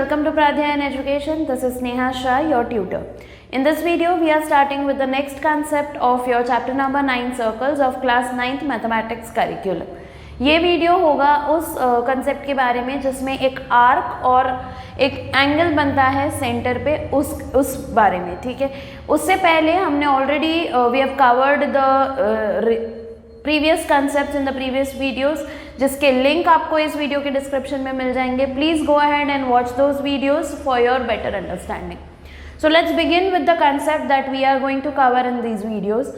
welcome to Pradhyayan Education. This is Neha Shah, your tutor. In this video, we are starting with the next concept of your chapter number 9 circles of class 9th mathematics curriculum. ये video होगा उस concept के बारे में जिसमें एक arc और एक एंगल बनता है सेंटर पे, उस बारे में, ठीक है। उससे पहले हमने already we have covered the previous concept in the previous videos, जिसके लिंक आपको इस वीडियो के डिस्क्रिप्शन में मिल जाएंगे। Please go ahead and watch those videos for your better understanding. So let's begin with the concept that we are going to cover in these videos.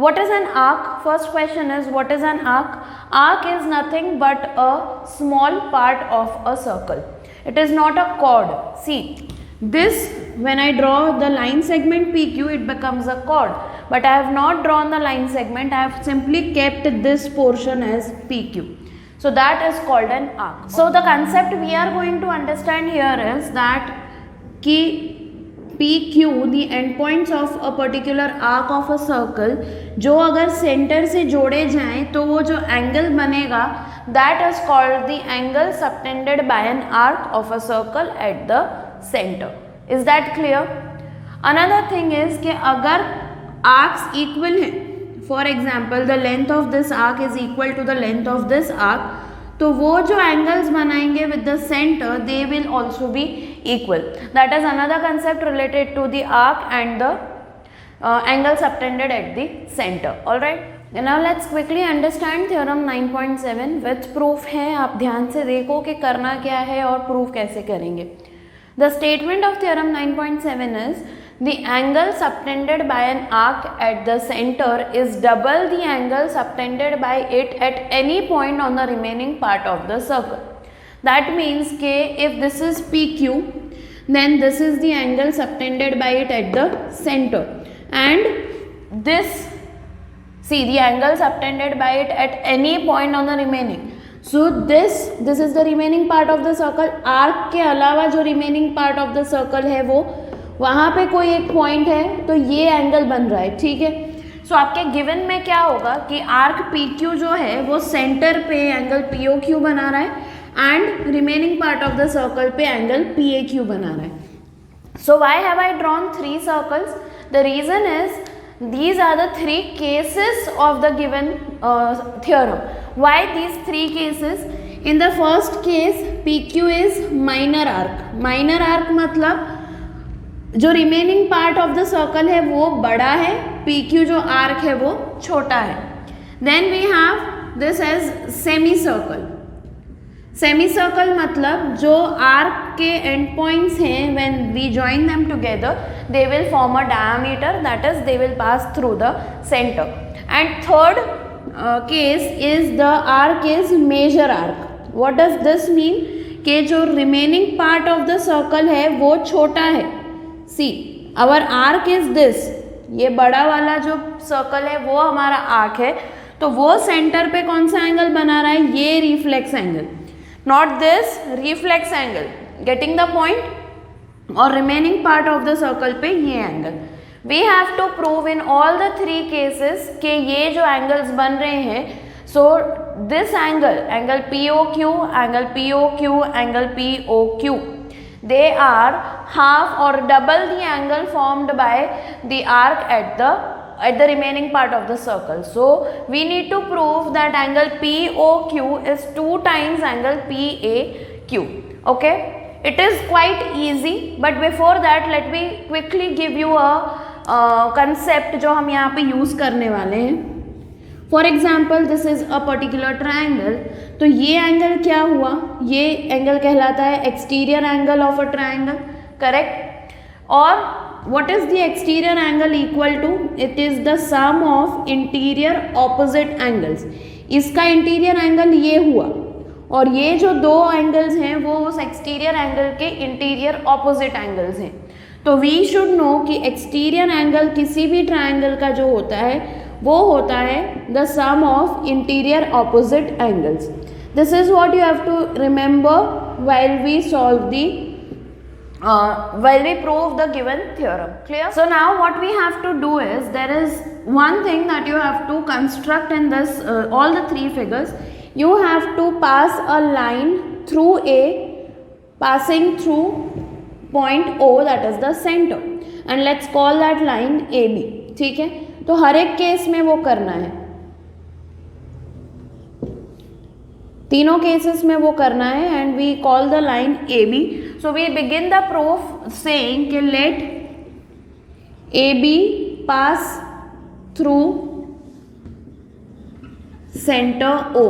What is an arc? First question is, what is an arc? Arc is nothing but a small part of a circle. It is not a chord. See, this, when I draw the line segment PQ, it becomes a chord. But I have not drawn the line segment. I have simply kept this portion as PQ. So that is called an arc. So the concept we are going to understand here is that कि PQ, the endpoints of a particular arc of a circle, जो अगर centre से जोड़े जाएं तो वो जो angle बनेगा, that is called the angle subtended by an arc of a circle at the center. Is that clear? Another thing is कि अगर arcs equal हैं, for example the length of this arc is equal to the length of this arc, तो वो जो angles बनाएंगे with the centre they will also be equal. That is another concept related to the arc and the angle subtended at the centre. Alright, now let's quickly understand theorem 9.7 with proof है. आप ध्यान से देखो कि करना क्या है और प्रूफ कैसे करेंगे. The statement of theorem 9.7 is the angle subtended by an arc at the center is double the angle subtended by it at any point on the remaining part of the circle. That means कि if this is PQ, then this is the angle subtended by it at the center, and this, see, the angle subtended by it at any point on the remaining. So this is the remaining part of the circle. Arc के अलावा जो remaining part of the circle है वो वहाँ पे कोई एक point है, तो ये एंगल बन रहा है, ठीक है. सो आपके गिवन में क्या होगा कि आर्क PQ जो है वो सेंटर पे एंगल POQ बना रहा है and remaining part of the circle पे एंगल PAQ बना रहा है. So why have I drawn 3 circles? The reason is these are the 3 cases of the given theorem. Why these 3 cases? In the first case PQ is minor arc. Minor arc मतलब जो remaining part of the circle है वो बड़ा है, PQ जो arc है वो छोटा है. Then we have this as semi circle. Semi circle मतलब जो आर्क के एंड पॉइंट्स हैं, when we join them together they will form a diameter, that is they will pass through the centre. And third case is the arc is major arc. What does this mean? कि जो remaining part of the circle है वो छोटा है. See, our arc is this, ये बड़ा वाला जो सर्कल है वो हमारा आर्क है, तो वो सेंटर पे कौन सा एंगल बना रहा है? ये reflex angle, not this, reflex angle. Getting the point? और remaining part of the circle पे ये angle. We have to prove in all the 3 cases कि ये जो एंगल्स बन रहे हैं, so this angle POQ, angle POQ, angle POQ, they are half or double the angle formed by the arc at the remaining part of the circle. So we need to prove that angle POQ is 2 times angle PAQ. Okay, it is quite easy, but before that let me quickly give you a concept जो हम यहाँ पे use करने वाले हैं. For example this is a particular triangle. तो ये angle क्या हुआ? ये एंगल कहलाता है exterior angle of a triangle, correct. और what is the exterior angle equal to? It is the sum of interior opposite angles. इसका इंटीरियर एंगल ये हुआ और ये जो 2 एंगल्स हैं वो उस एक्सटीरियर एंगल के इंटीरियर ऑपोजिट एंगल्स हैं. तो वी शुड नो कि एक्सटीरियर एंगल किसी भी ट्राइंगल का जो होता है वो होता है the sum of interior opposite angles. This is what you have to remember while we solve the while we prove the given theorem. Clear? So now what we have to do is, there is one thing that you have to construct in this all the 3 figures. You have to pass a line through a passing through point O, that is the center, and let's call that line AB. ठीक है, तो हर एक case में वो करना है, तीनों cases में वो करना है, and we call the line AB. So we begin the proof saying कि let AB pass through center O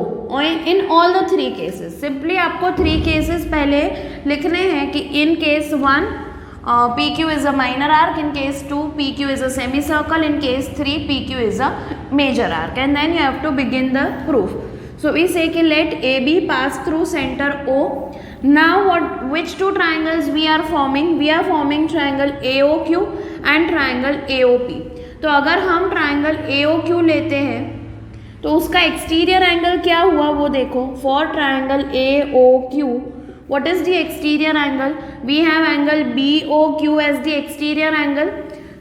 in all the three cases. Simply आपको 3 केसेस पहले लिखने हैं कि in case 1 PQ is a minor arc, in case 2 PQ is a semicircle, in case 3 PQ is a major arc, and then you have to begin the proof. So we say कि let AB pass through center O. Now which two triangles we are forming? We are forming triangle AOQ and triangle AOP. तो अगर हम triangle AOQ लेते हैं तो उसका exterior angle क्या हुआ वो देखो. For triangle AOQ, what is the exterior angle? We have angle BOQ as the exterior angle.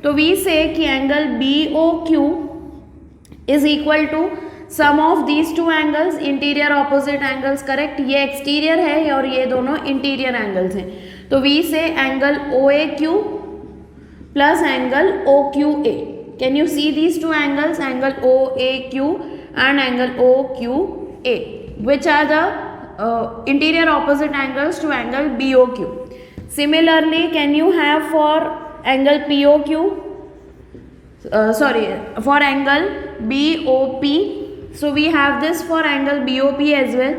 तो we say कि angle BOQ is equal to sum of these two angles, interior opposite angles, correct? ये exterior है और ये दोनों interior angles हैं. तो we say angle OAQ plus angle OQA. Can you see these two angles, angle OAQ and angle OQA, which are the interior opposite angles to angle BOQ. Similarly, can you have for angle POQ, for angle BOP? So we have this for angle BOP as well.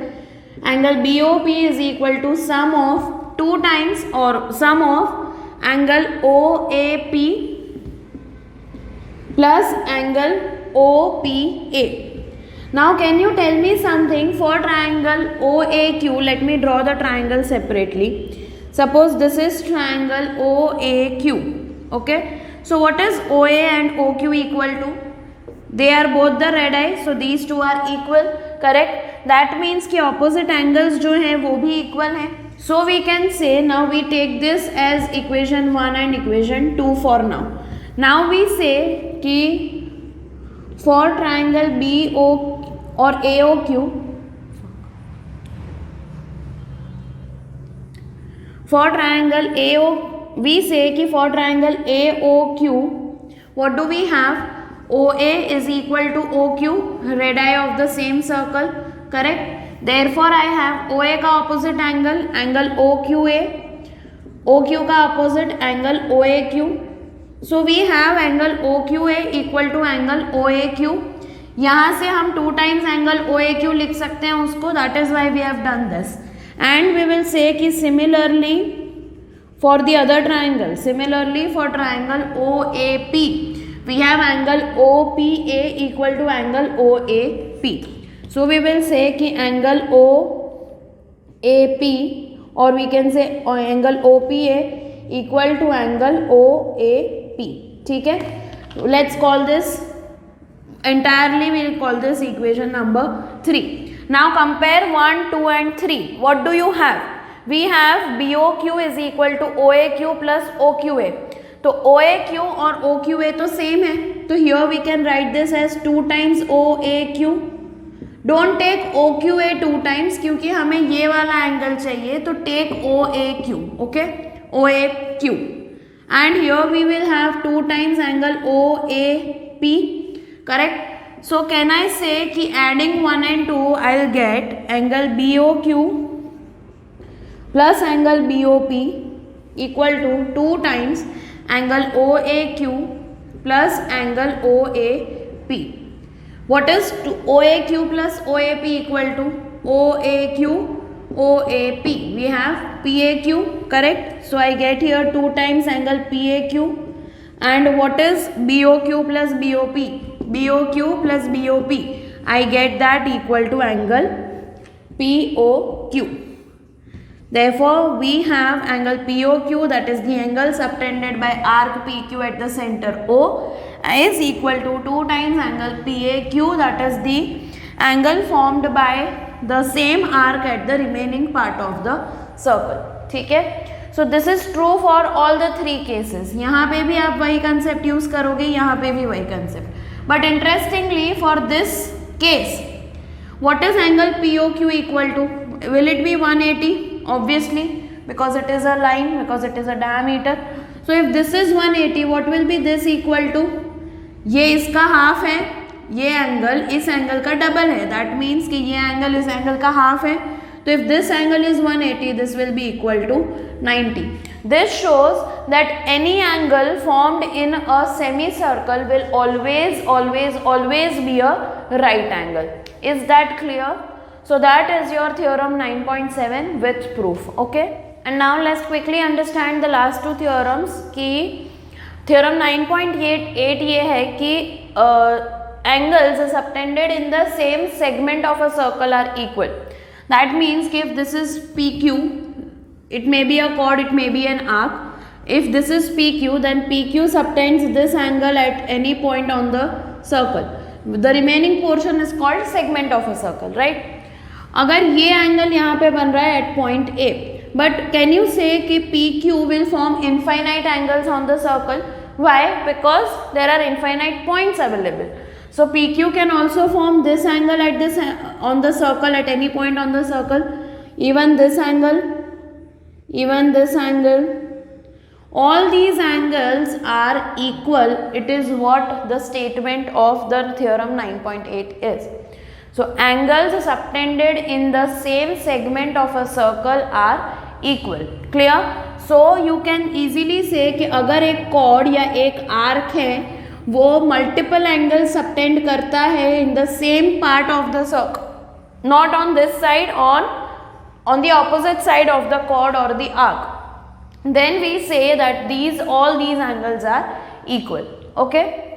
Angle BOP is equal to sum of 2 times or sum of angle OAP plus angle OPA. Now can you tell me something for triangle OAQ? Let me draw the triangle separately. Suppose this is triangle OAQ. Okay, so what is OA and OQ equal to? They are both the radii, so these two are equal, correct? That means कि opposite angles जो हैं वो भी equal हैं. So we can say, now we take this as equation 1 and equation 2 for now. Now we say कि for triangle BO or AOQ, for triangle AO, we say कि for triangle AOQ, what do we have? OA is equal to OQ, radii of the same circle, correct? Therefore I have OA का opposite angle, angle OQA, OQ का opposite angle OAQ. So we have angle OQA equal to angle OAQ. यहाँ से हम 2 times angle OAQ लिख सकते हैं उसको, that is why we have done this. And we will say कि similarly for the other triangle, similarly for triangle OAP, we have angle OPA equal to angle OAP. So we will say कि angle OAP or we can say angle OPA equal to angle OAP. ठीक है, let's call this entirely, we will call this equation number 3. Now compare 1, 2 and 3. What do you have? We have BOQ is equal to OAQ plus OQA. तो OAQ और OQA तो same है, तो here we can write this as 2 times OAQ. Don't take OQA 2 times क्योंकि हमें ये वाला angle चाहिए, तो take OAQ, okay? OAQ. And here we will have 2 times angle OAP, correct? So can I say कि adding 1 and 2 I'll get angle BOQ plus angle BOP equal to 2 times angle OAQ plus angle OAP. What is OAQ plus OAP equal to? OAQ OAP. We have PAQ, correct? So I get here 2 times angle PAQ. And what is BOQ plus BOP? BOQ plus BOP. I get that equal to angle POQ. Therefore, we have angle POQ, that is the angle subtended by arc PQ at the center O, is equal to 2 times angle PAQ, that is the angle formed by the same arc at the remaining part of the circle. ठीक है, so this is true for all the 3 cases. यहाँ पे भी आप वही concept use करोगे, यहाँ पे भी वही concept. But interestingly, for this case, what is angle POQ equal to? Will it be 180? Obviously, because it is a line, because it is a diameter. So if this is 180, what will be this equal to? ये इसका half है, ये angle इस angle का double है, that means कि ये angle इस एंगल का हाफ है. तो if this angle is 180, this will be equal to 90. This shows that any angle formed in a semicircle will always be a right angle. Is that clear? So that is your theorem 9.7 with proof. Okay. And now let's quickly understand the last two theorems. कि theorem 9.8 ये है कि angles subtended in the same segment of a circle are equal. That means if this is PQ, it may be a chord, it may be an arc. If this is PQ, then PQ subtends this angle at any point on the circle. The remaining portion is called segment of a circle, right? अगर ये angle यहाँ पे बन रहा है at point A, but can you say कि PQ will form infinite angles on the circle? Why? Because there are infinite points available. So PQ can also form this angle at this on the circle at any point on the circle. Even this angle, even this angle. All these angles are equal. It is what the statement of the theorem 9.8 is. So angles subtended in the same segment of a circle are equal. Clear? So you can easily say कि अगर एक chord या एक arc है वो multiple angles subtend करता है in the same part of the circle, not on this side, on the opposite side of the chord or the arc, then we say that all these angles are equal. Okay.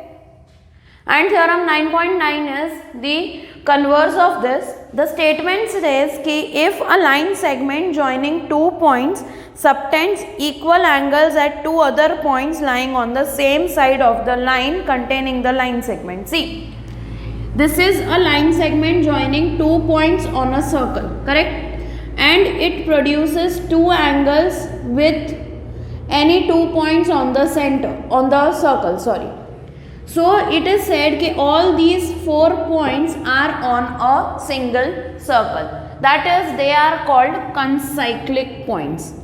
And theorem 9.9 is the converse of this. The statement says कि if a line segment joining two points subtends equal angles at two other points lying on the same side of the line containing the line segment. See, this is a line segment joining two points on a circle, correct? And it produces two angles with any 2 points on the circle, sorry. So it is said that all these 4 points are on a single circle. That is, they are called concyclic points.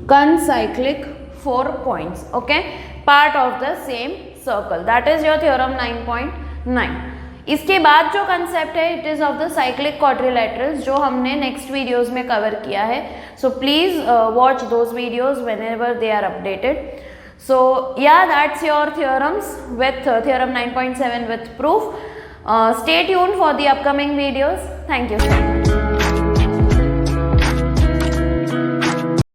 Concyclic 4 points, okay, part of the same circle. That is your theorem 9.9. इसके बाद जो concept है it is of the cyclic quadrilaterals जो हमने next videos में cover किया है. So please watch those videos whenever they are updated. So yeah, that's your theorems with theorem 9.7 with proof. Stay tuned for the upcoming videos. Thank you so much.